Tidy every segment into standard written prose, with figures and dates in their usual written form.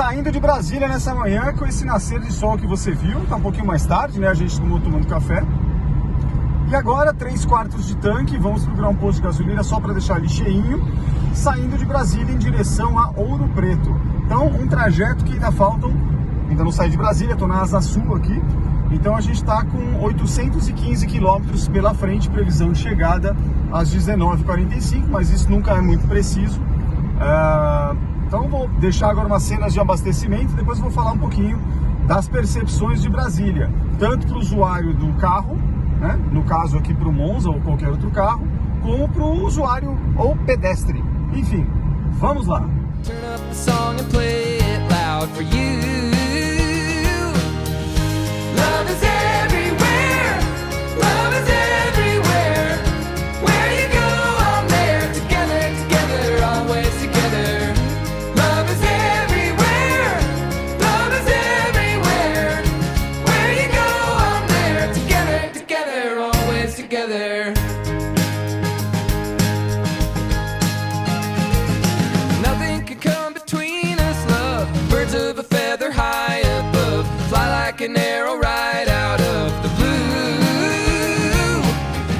Saindo de Brasília nessa manhã com esse nascer de sol que você viu. Tá um pouquinho mais tarde, né? A gente tomando café. E agora 3/4 de tanque, vamos procurar um posto de gasolina só para deixar ele cheinho, saindo de Brasília em direção a Ouro Preto. Então um trajeto que ainda não saí de Brasília, estou na Asa Sul aqui, então a gente está com 815 quilômetros pela frente, previsão de chegada às 19h45, mas isso nunca é muito preciso. Então vou deixar agora umas cenas de abastecimento, depois vou falar um pouquinho das percepções de Brasília, tanto para o usuário do carro, né? No caso aqui para o Monza ou qualquer outro carro, como para o usuário ou pedestre. Enfim, vamos lá. Turn up the song and play it loud for you. Love is everywhere. Love is everywhere. Where you go, I'm there. Together, together, always together. Love is everywhere. Love is everywhere. Where you go, I'm there. Together, together, always together. An arrow right out of the blue,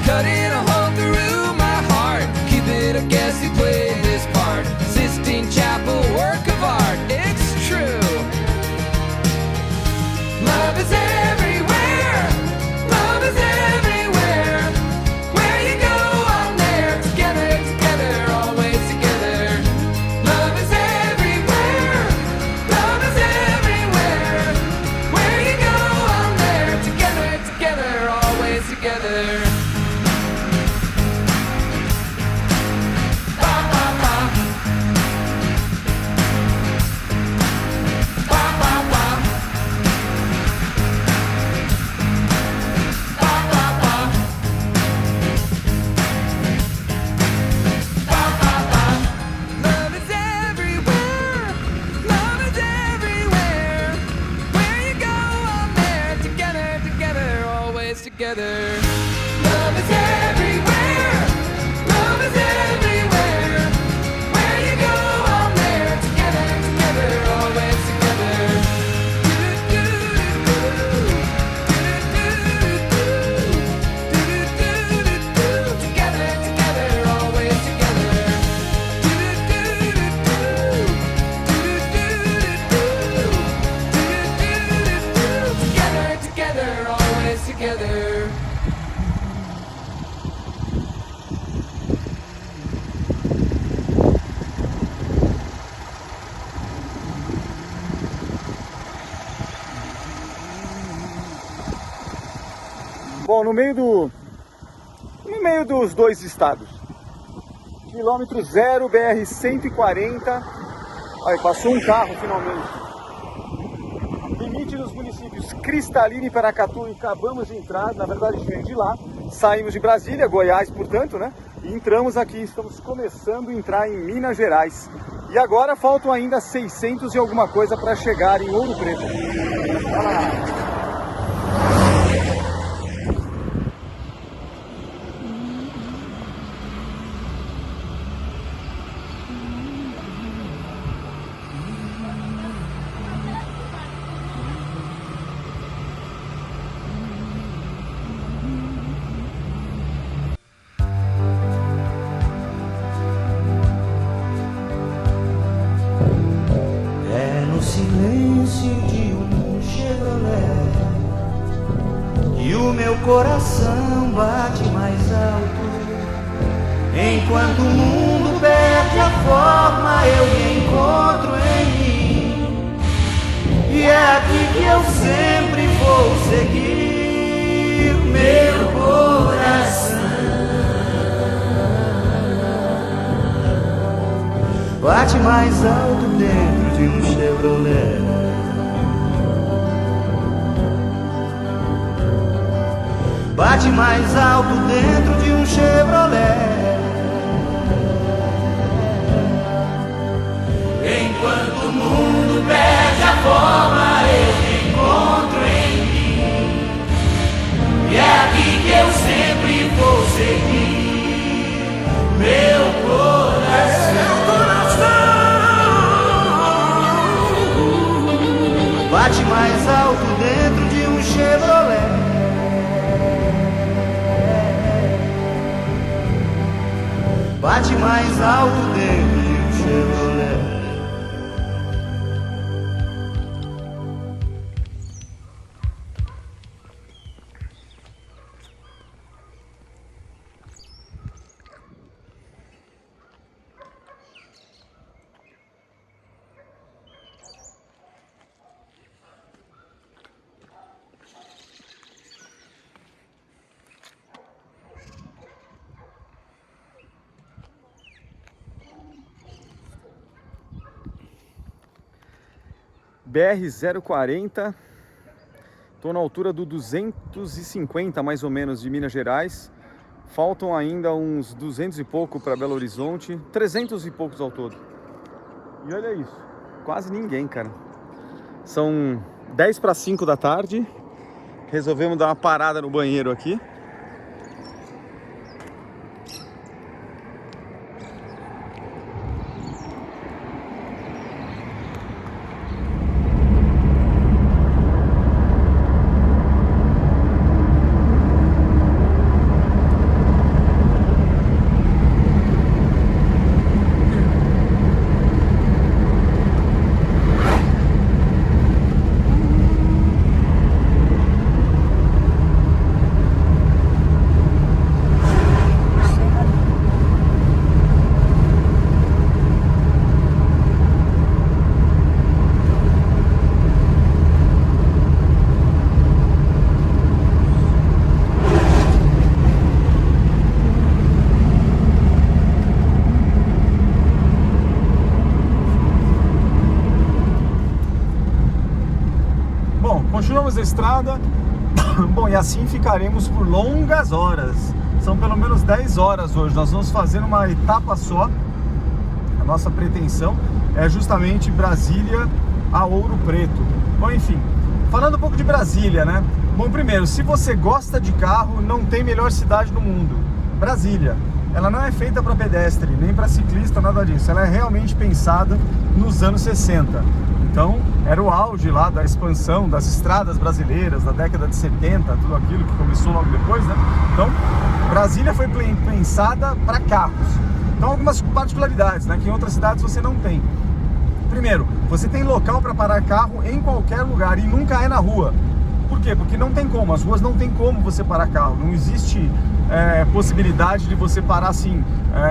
cutting a hole through my heart. Keep it, I guess he played this part. Sistine Chapel, work of art. It's true. Love is everywhere. Love is everywhere. Where you go, I'm there. Together, together, always together. Love is everywhere. Love is everywhere. Where you go, I'm there. Together, together, always together. Ba ba ba. Ba ba ba. Ba ba ba. Ba ba ba. Love is everywhere. Love is everywhere. Where you go, I'm there. Together, together, always together. Love is everywhere. Love is everywhere. Where you go, I'm there. Together, together, always together. Together, together, always together. Together, together, always together. Bom, no meio dos dois estados, quilômetro 0, BR-140, aí passou um carro finalmente. Limite dos municípios Cristalina e Paracatu, e acabamos de entrar, na verdade a gente veio de lá, saímos de Brasília, Goiás, portanto, né? E entramos aqui, estamos começando a entrar em Minas Gerais. E agora faltam ainda 600 e alguma coisa para chegar em Ouro Preto. Olha lá. Silêncio de um Chevrolet e o meu coração bate mais alto. Enquanto o mundo perde a forma, eu me encontro em mim, e é aqui que eu sempre vou seguir meu coração. Bate mais alto dentro de um Chevrolet. Bate mais alto dentro de um Chevrolet. Enquanto o mundo perde a forma, eu me encontro em mim, e é aqui que eu sempre vou seguir meu coração. mais alto dele o Chevrolet. BR-040, estou na altura do 250 mais ou menos de Minas Gerais, faltam ainda uns 200 e pouco para Belo Horizonte, 300 e poucos ao todo. E olha isso, quase ninguém, cara. São 10 para 5 da tarde, resolvemos dar uma parada no banheiro aqui. Continuamos a estrada. Bom, e assim ficaremos por longas horas. São pelo menos 10 horas hoje. Nós vamos fazer uma etapa só. A nossa pretensão é justamente Brasília a Ouro Preto. Bom, enfim, falando um pouco de Brasília, né? Bom, primeiro, se você gosta de carro, não tem melhor cidade do mundo. Brasília. Ela não é feita para pedestre, nem para ciclista, nada disso. Ela é realmente pensada nos anos 60. Então, era o auge lá da expansão das estradas brasileiras, da década de 70, tudo aquilo que começou logo depois, né? Então, Brasília foi pensada para carros. Então, algumas particularidades, né, que em outras cidades você não tem. Primeiro, você tem local para parar carro em qualquer lugar e nunca é na rua. Por quê? Porque não tem como, as ruas não tem como você parar carro, não existe possibilidade de você parar assim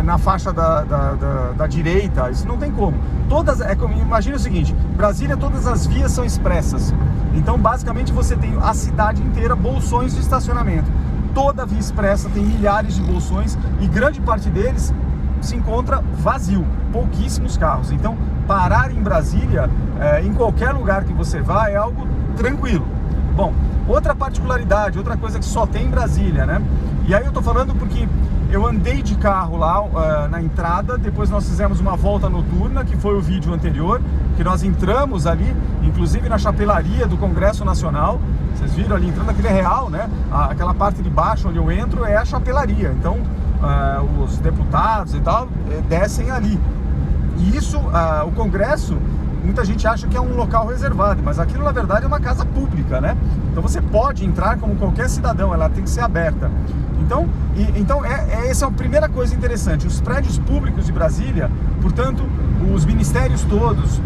na faixa da direita, isso não tem como. Imagina o seguinte, Brasília, todas as vias são expressas, então basicamente você tem a cidade inteira bolsões de estacionamento. Toda via expressa tem milhares de bolsões e grande parte deles se encontra vazio, pouquíssimos carros. Então parar em Brasília, em qualquer lugar que você vá, é algo tranquilo. Bom, outra particularidade, outra coisa que só tem em Brasília, né? E aí eu tô falando porque eu andei de carro lá na entrada, depois nós fizemos uma volta noturna, que foi o vídeo anterior, que nós entramos ali, inclusive na chapelaria do Congresso Nacional. Vocês viram ali entrando, aquele é real, né? Aquela parte de baixo onde eu entro é a chapelaria. Então, os deputados e tal descem ali. E isso, o Congresso, muita gente acha que é um local reservado, mas aquilo na verdade é uma casa pública, né? Então você pode entrar como qualquer cidadão, ela tem que ser aberta. Então essa é a primeira coisa interessante. Os prédios públicos de Brasília, portanto, os ministérios todos,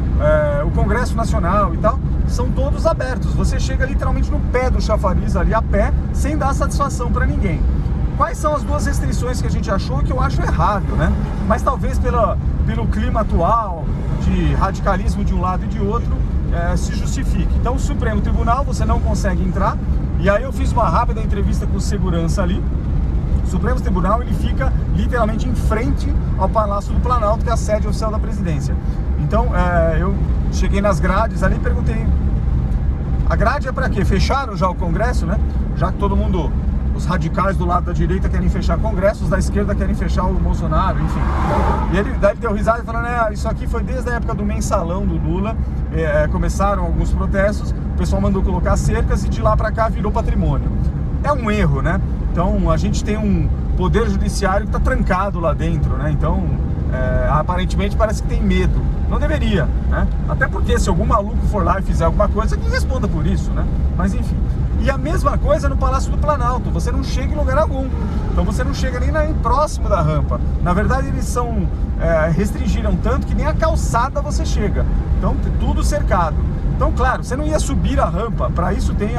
o Congresso Nacional e tal, são todos abertos. Você chega literalmente no pé do chafariz ali, a pé, sem dar satisfação para ninguém. Quais são as duas restrições que a gente achou que eu acho errado, né? Mas talvez pelo clima atual, de radicalismo de um lado e de outro, se justifique. Então o Supremo Tribunal, você não consegue entrar. E aí eu fiz uma rápida entrevista com o segurança ali. O Supremo Tribunal, ele fica literalmente em frente ao Palácio do Planalto, que é a sede oficial da presidência. Então eu cheguei nas grades ali e perguntei: a grade é para quê? Fecharam já o Congresso, né? Já que todo mundo, os radicais do lado da direita querem fechar Congresso, os da esquerda querem fechar o Bolsonaro, enfim. E ele deu risada e falou: isso aqui foi desde a época do mensalão do Lula, começaram alguns protestos, o pessoal mandou colocar cercas e de lá para cá virou patrimônio. É um erro, né? Então a gente tem um poder judiciário que está trancado lá dentro, né? Então aparentemente parece que tem medo. Não deveria, né? Até porque se algum maluco for lá e fizer alguma coisa, que responda por isso, né? Mas enfim. E a mesma coisa no Palácio do Planalto, você não chega em lugar algum. Então você não chega nem próximo da rampa. Na verdade eles restringiram tanto que nem a calçada você chega. Então tudo cercado. Então, claro, você não ia subir a rampa. Para isso tem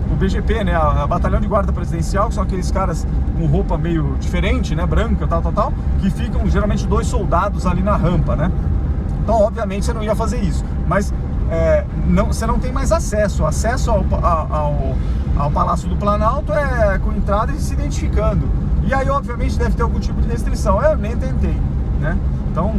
o BGP, né, a Batalhão de Guarda Presidencial, que são aqueles caras com roupa meio diferente, né, branca, tal, que ficam geralmente 2 soldados ali na rampa, né? Então, obviamente, você não ia fazer isso. Mas você não tem mais acesso. Acesso ao Palácio do Planalto é com entrada e se identificando. E aí, obviamente, deve ter algum tipo de restrição. Eu nem tentei, né? Então,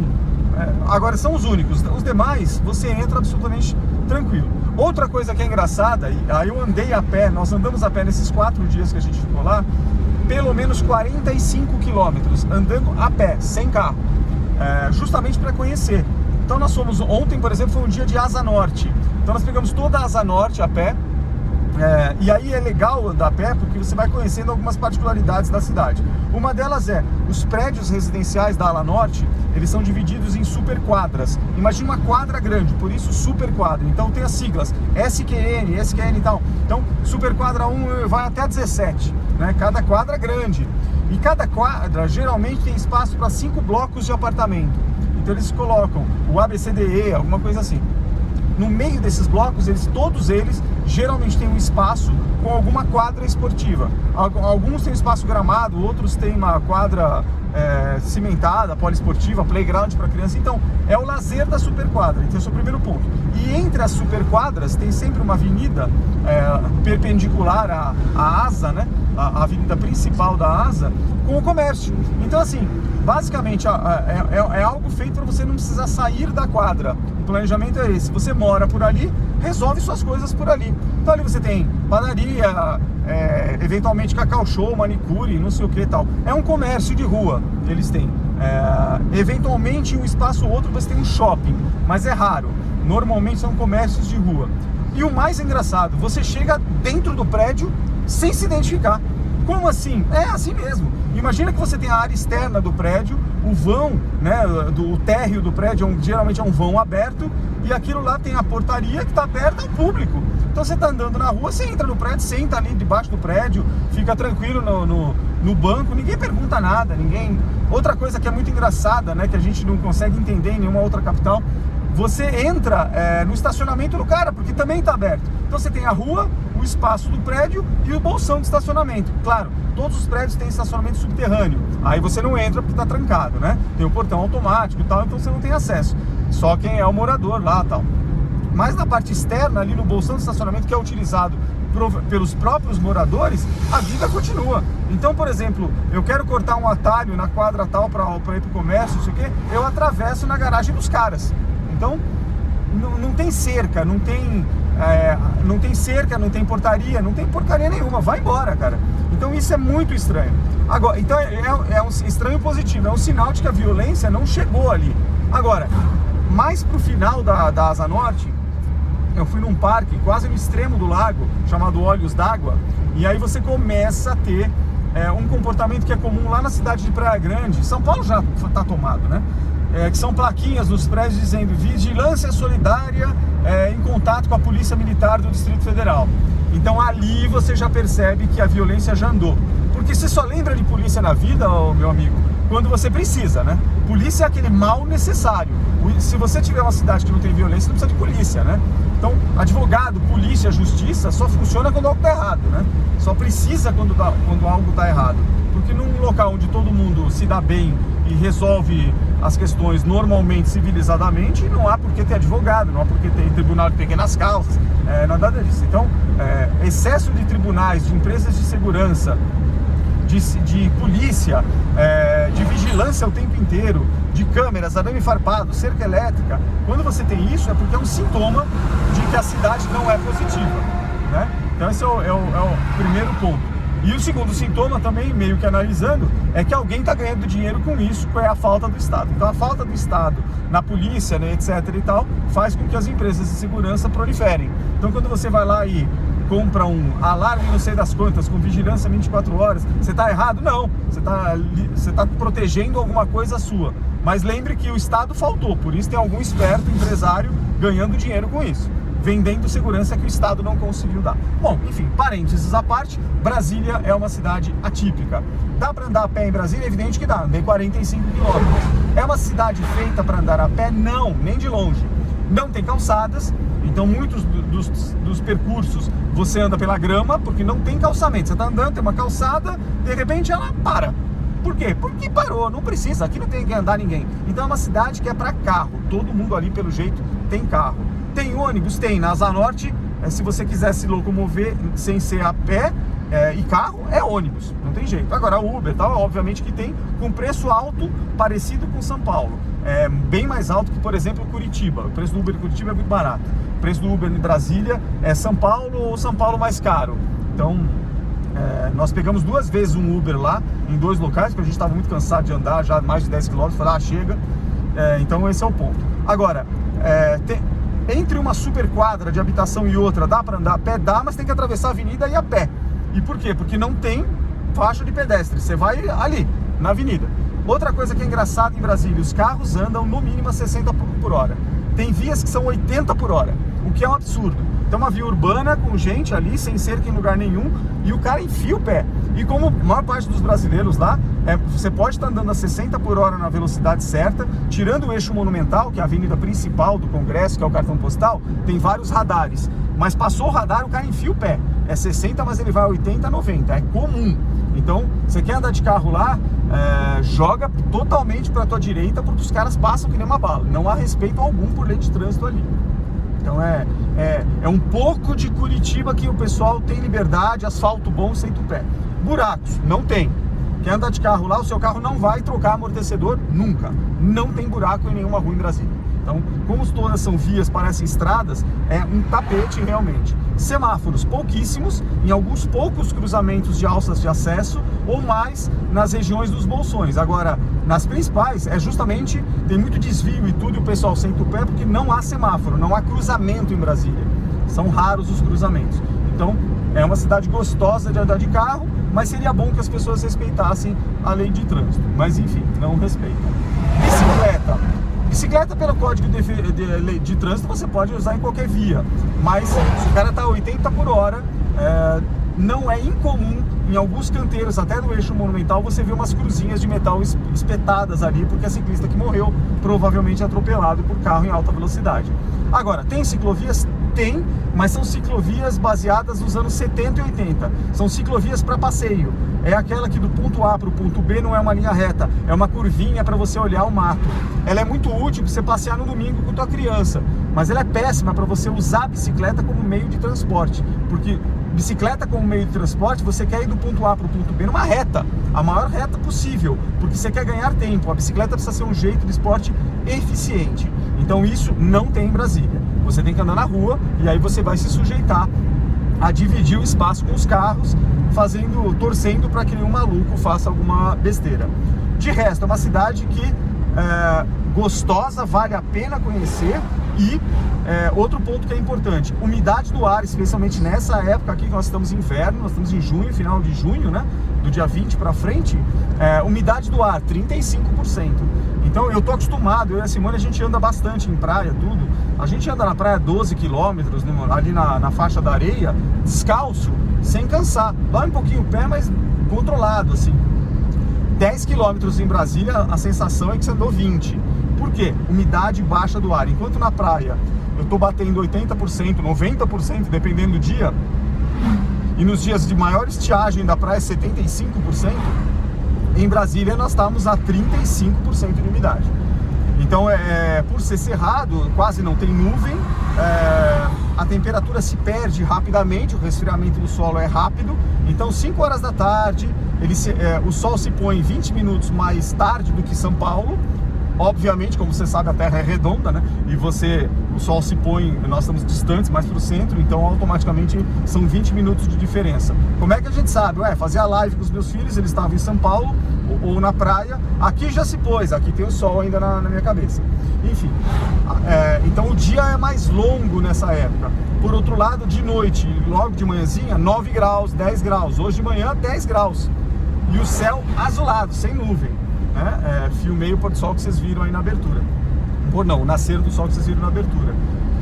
agora são os únicos. Os demais, você entra absolutamente tranquilo. Outra coisa que é engraçada, aí eu andei a pé, nós andamos a pé nesses 4 dias que a gente ficou lá, pelo menos 45 quilômetros, andando a pé, sem carro, justamente para conhecer. Então nós fomos, ontem por exemplo, foi um dia de Asa Norte, então nós pegamos toda a Asa Norte a pé, e aí é legal andar a pé porque você vai conhecendo algumas particularidades da cidade. Uma delas os prédios residenciais da Ala Norte, eles são divididos em super quadras. Imagina uma quadra grande, por isso super quadra. Então tem as siglas SQN, SQN e tal. Então super quadra 1 vai até 17, né? Cada quadra grande. E cada quadra geralmente tem espaço para 5 blocos de apartamento. Então eles colocam o ABCDE, alguma coisa assim. No meio desses blocos, todos eles geralmente têm um espaço com alguma quadra esportiva. Alguns têm espaço gramado, outros têm uma quadra cimentada, poliesportiva, playground para criança. Então, é o lazer da superquadra. Então, esse é o primeiro ponto. E entre as superquadras tem sempre uma avenida perpendicular à asa, né? A avenida principal da asa, com o comércio. Então, assim, basicamente é algo feito para você não precisar sair da quadra. O planejamento é esse: você mora por ali, resolve suas coisas por ali. Então ali você tem padaria, eventualmente cacau show, manicure, não sei o que e tal. É um comércio de rua, eles têm. Eventualmente um espaço ou outro você tem um shopping, mas é raro. Normalmente são comércios de rua. E o mais engraçado, você chega dentro do prédio sem se identificar. Como assim? É assim mesmo. Imagina que você tem a área externa do prédio, o vão, né, o térreo do prédio geralmente é um vão aberto, e aquilo lá tem a portaria que está aberta ao público. Então você está andando na rua, você entra no prédio, senta ali debaixo do prédio, fica tranquilo no banco, ninguém pergunta nada, ninguém... Outra coisa que é muito engraçada, né, que a gente não consegue entender em nenhuma outra capital, você entra no estacionamento do cara, porque também está aberto. Então você tem a rua, o espaço do prédio e o bolsão de estacionamento. Claro, todos os prédios têm estacionamento subterrâneo. Aí você não entra porque está trancado, né? Tem o portão automático e tal, então você não tem acesso. Só quem é o morador lá e tal. Mas na parte externa, ali no bolsão de estacionamento, que é utilizado pelos próprios moradores, a vida continua. Então, por exemplo, eu quero cortar um atalho na quadra tal para ir para o comércio, não sei o quê, eu atravesso na garagem dos caras. Então, não tem cerca, não tem cerca, não tem portaria, não tem porcaria nenhuma, vai embora, cara. Então isso é muito estranho. Agora, então é um estranho positivo, é um sinal de que a violência não chegou ali. Agora, mais pro final da Asa Norte, eu fui num parque quase no extremo do lago, chamado Olhos d'Água, e aí você começa a ter um comportamento que é comum lá na cidade de Praia Grande. São Paulo já está tomado, né? Que são plaquinhas nos prédios dizendo vigilância solidária em contato com a Polícia Militar do Distrito Federal. Então ali você já percebe que a violência já andou. Porque você só lembra de polícia na vida, meu amigo, quando você precisa, né? Polícia é aquele mal necessário. Se você tiver uma cidade que não tem violência, não precisa de polícia, né? Então, advogado, polícia, justiça só funciona quando algo está errado, né? Só precisa quando algo está errado. Porque num local onde todo mundo se dá bem e resolve as questões normalmente, civilizadamente, não há por que ter advogado, não há por que ter tribunal de pequenas causas, nada disso. Então, excesso de tribunais, de empresas de segurança, de polícia, de vigilância o tempo inteiro, de câmeras, arame farpado, cerca elétrica, quando você tem isso é porque é um sintoma de que a cidade não é positiva, né? Então esse é o primeiro ponto. E o segundo sintoma também, meio que analisando, é que alguém está ganhando dinheiro com isso, que é a falta do Estado. Então a falta do Estado na polícia, né, etc e tal, faz com que as empresas de segurança proliferem. Então quando você vai lá e compra um alarme não sei das quantas, com vigilância 24 horas, você está errado? Não, você tá protegendo alguma coisa sua. Mas lembre que o Estado faltou, por isso tem algum esperto empresário ganhando dinheiro com isso. vendendo segurança que o Estado não conseguiu dar. Bom, enfim, parênteses à parte, Brasília é uma cidade atípica. Dá para andar a pé em Brasília? É evidente que dá, andei 45 quilômetros. É uma cidade feita para andar a pé? Não, nem de longe. Não tem calçadas, então muitos dos percursos você anda pela grama, porque não tem calçamento. Você está andando, tem uma calçada, de repente ela para. Por quê? Porque parou, não precisa, aqui não tem que andar ninguém. Então é uma cidade que é para carro, todo mundo ali pelo jeito tem carro. Tem ônibus? Tem, na Asa Norte, se você quiser se locomover sem ser a pé e carro, é ônibus, não tem jeito. Agora o Uber, tal, obviamente que tem com preço alto, parecido com São Paulo. É bem mais alto que, por exemplo, Curitiba. O preço do Uber em Curitiba é muito barato. O preço do Uber em Brasília é São Paulo ou São Paulo mais caro. Então, nós pegamos 2 vezes um Uber lá, em 2 locais, porque a gente estava muito cansado de andar, já mais de 10 km, falei, chega. Então esse é o ponto. Agora, entre uma super quadra de habitação e outra, dá para andar a pé? Dá, mas tem que atravessar a avenida e ir a pé. E por quê? Porque não tem faixa de pedestre, você vai ali, na avenida. Outra coisa que é engraçada em Brasília, os carros andam no mínimo a 60 por hora. Tem vias que são 80 por hora, o que é um absurdo. Tem uma via urbana com gente ali, sem cerca em lugar nenhum, e o cara enfia o pé. E como a maior parte dos brasileiros lá, você pode estar andando a 60 por hora na velocidade certa, tirando o eixo monumental, que é a avenida principal do Congresso, que é o cartão postal, tem vários radares. Mas passou o radar, o cara enfia o pé. É 60, mas ele vai a 80, 90, é comum. Então, você quer andar de carro lá, joga totalmente para a tua direita, porque os caras passam que nem uma bala. Não há respeito algum por lei de trânsito ali. Então é um pouco de Curitiba que o pessoal tem liberdade, asfalto bom, senta o pé. Buracos, não tem. Quer andar de carro lá, o seu carro não vai trocar amortecedor nunca. Não tem buraco em nenhuma rua em Brasília. Então, como todas são vias, parecem estradas, é um tapete realmente. Semáforos pouquíssimos, em alguns poucos cruzamentos de alças de acesso, ou mais nas regiões dos bolsões. Agora, nas principais, justamente, tem muito desvio e tudo, e o pessoal senta o pé porque não há semáforo, não há cruzamento em Brasília. São raros os cruzamentos. Então, é uma cidade gostosa de andar de carro, mas seria bom que as pessoas respeitassem a lei de trânsito. Mas, enfim, não respeitam. Bicicleta, pelo Código de Trânsito, você pode usar em qualquer via, mas se o cara está a 80 por hora, não é incomum, em alguns canteiros, até no eixo monumental, você vê umas cruzinhas de metal espetadas ali, porque é ciclista que morreu, provavelmente atropelado por carro em alta velocidade. Agora, tem ciclovias? Tem, mas são ciclovias baseadas nos anos 70 e 80. São ciclovias para passeio. É aquela que do ponto A para o ponto B não é uma linha reta, é uma curvinha para você olhar o mato. Ela é muito útil para você passear no domingo com tua criança, mas ela é péssima para você usar a bicicleta como meio de transporte, porque bicicleta como meio de transporte, você quer ir do ponto A para o ponto B numa reta, a maior reta possível, porque você quer ganhar tempo. A bicicleta precisa ser um jeito de esporte eficiente. Então isso não tem em Brasília. Você tem que andar na rua e aí você vai se sujeitar a dividir o espaço com os carros, torcendo para que nenhum maluco faça alguma besteira. De resto, é uma cidade que gostosa, vale a pena conhecer. E outro ponto que é importante, umidade do ar, especialmente nessa época aqui que nós estamos em inverno, nós estamos em junho, final de junho, né? Do dia 20 para frente, umidade do ar, 35%. Então eu tô acostumado, eu e a Simone, a gente anda bastante em praia, tudo. A gente anda na praia 12 quilômetros, ali na faixa da areia, descalço, sem cansar. Dói um pouquinho o pé, mas controlado, assim. 10 quilômetros em Brasília, a sensação é que você andou 20. Por quê? Umidade baixa do ar. Enquanto na praia eu tô batendo 80%, 90%, dependendo do dia, e nos dias de maior estiagem da praia 75%, em Brasília nós estamos a 35% de umidade. Então, por ser cerrado, quase não tem nuvem, a temperatura se perde rapidamente, o resfriamento do solo é rápido. Então, 5 horas da tarde, o sol se põe 20 minutos mais tarde do que São Paulo. Obviamente, como você sabe, a Terra é redonda, né? E o sol se põe, nós estamos distantes, mais para o centro, então automaticamente são 20 minutos de diferença. Como é que a gente sabe? Fazia live com os meus filhos, eles estavam em São Paulo ou na praia, aqui já se pôs, aqui tem o sol ainda na minha cabeça. Enfim, então o dia é mais longo nessa época. Por outro lado, de noite, logo de manhãzinha, 9 graus, 10 graus. Hoje de manhã, 10 graus. E o céu azulado, sem nuvem. Filmei o pôr do sol que vocês viram aí na abertura. O nascer do sol que vocês viram na abertura.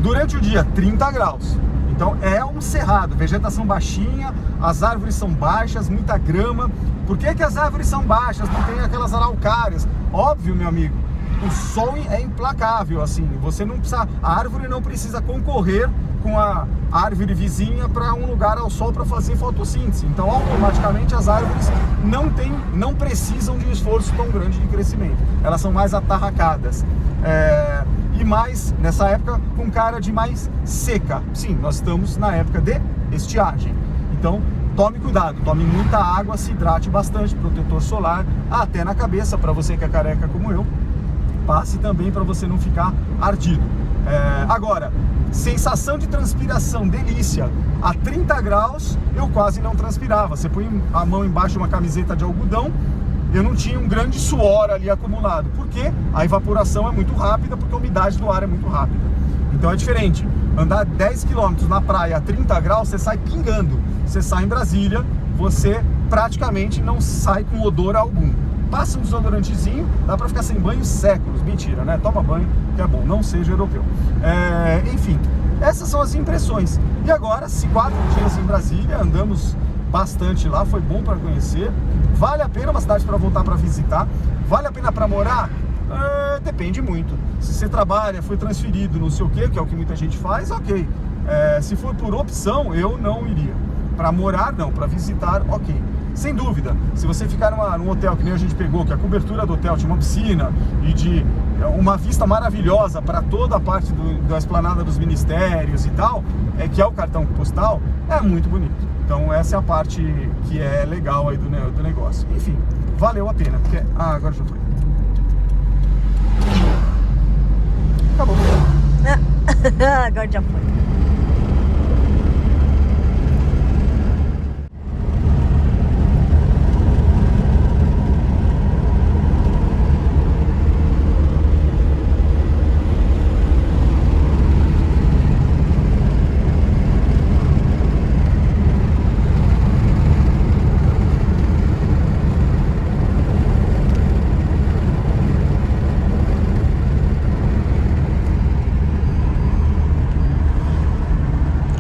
Durante o dia, 30 graus. Então é um cerrado, vegetação baixinha, as árvores são baixas, muita grama. Por que que as árvores são baixas? Não tem aquelas araucárias? Óbvio, meu amigo, o sol é implacável, assim, você não precisa, a árvore não precisa concorrer com a árvore vizinha para um lugar ao sol para fazer fotossíntese. Então, automaticamente, as árvores não precisam de um esforço tão grande de crescimento. Elas são mais atarracadas. E mais, nessa época, com cara de mais seca. Sim, nós estamos na época de estiagem. Então, tome cuidado, tome muita água, se hidrate bastante, protetor solar, até na cabeça, para você que é careca como eu. Passe também para você não ficar ardido. Agora, sensação de transpiração, delícia. A 30 graus eu quase não transpirava. Você põe a mão embaixo de uma camiseta de algodão, eu não tinha um grande suor ali acumulado. Por quê? A evaporação é muito rápida, porque a umidade do ar é muito rápida. Então é diferente. Andar 10 km na praia a 30 graus, você sai pingando. Você sai em Brasília, você praticamente não sai com odor algum. Passa um desodorantezinho, dá pra ficar sem banho séculos. Mentira, né? Toma banho, que é bom, não seja europeu. Enfim, essas são as impressões. E agora, 4 dias em Brasília, andamos bastante lá, foi bom para conhecer. Vale a pena uma cidade para voltar para visitar? Vale a pena para morar? Depende muito. Se você trabalha, foi transferido, não sei o que é o que muita gente faz, ok. Se for por opção, eu não iria. Para morar, não. Para visitar, ok. Sem dúvida, se você ficar num hotel que nem a gente pegou, que a cobertura do hotel tinha uma piscina e de uma vista maravilhosa para toda a parte da esplanada dos ministérios e tal, que é o cartão postal, é muito bonito. Então essa é a parte que é legal aí do negócio. Enfim, valeu a pena, porque... agora já foi. Acabou. Agora já foi.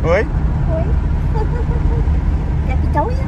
Oi? Quer pintar unha?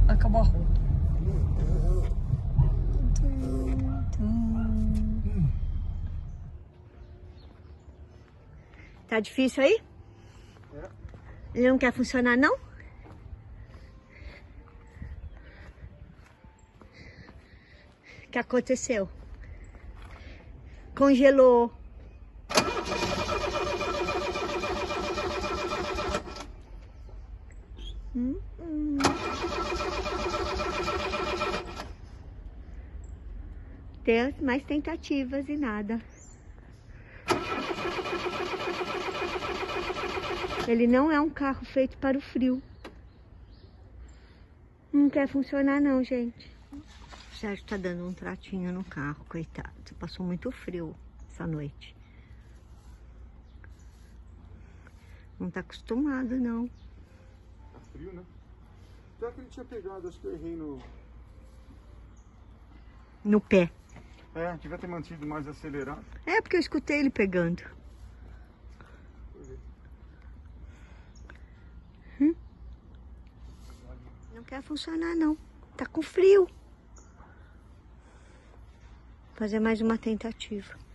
Acabou a roupa. Tá difícil aí? Ele não quer funcionar, não? O que aconteceu? Congelou. Tem mais tentativas e nada. Ele não é um carro feito para o frio. Não quer funcionar não, gente. O Sérgio tá dando um tratinho no carro, coitado. Passou muito frio. essa noite. Não tá acostumado, não. Tá frio, né? Já que ele tinha pegado, acho que eu errei no... No pé. É, devia ter mantido mais acelerado. É, porque eu escutei ele pegando. Não quer funcionar, não. Tá com frio. Vou fazer mais uma tentativa.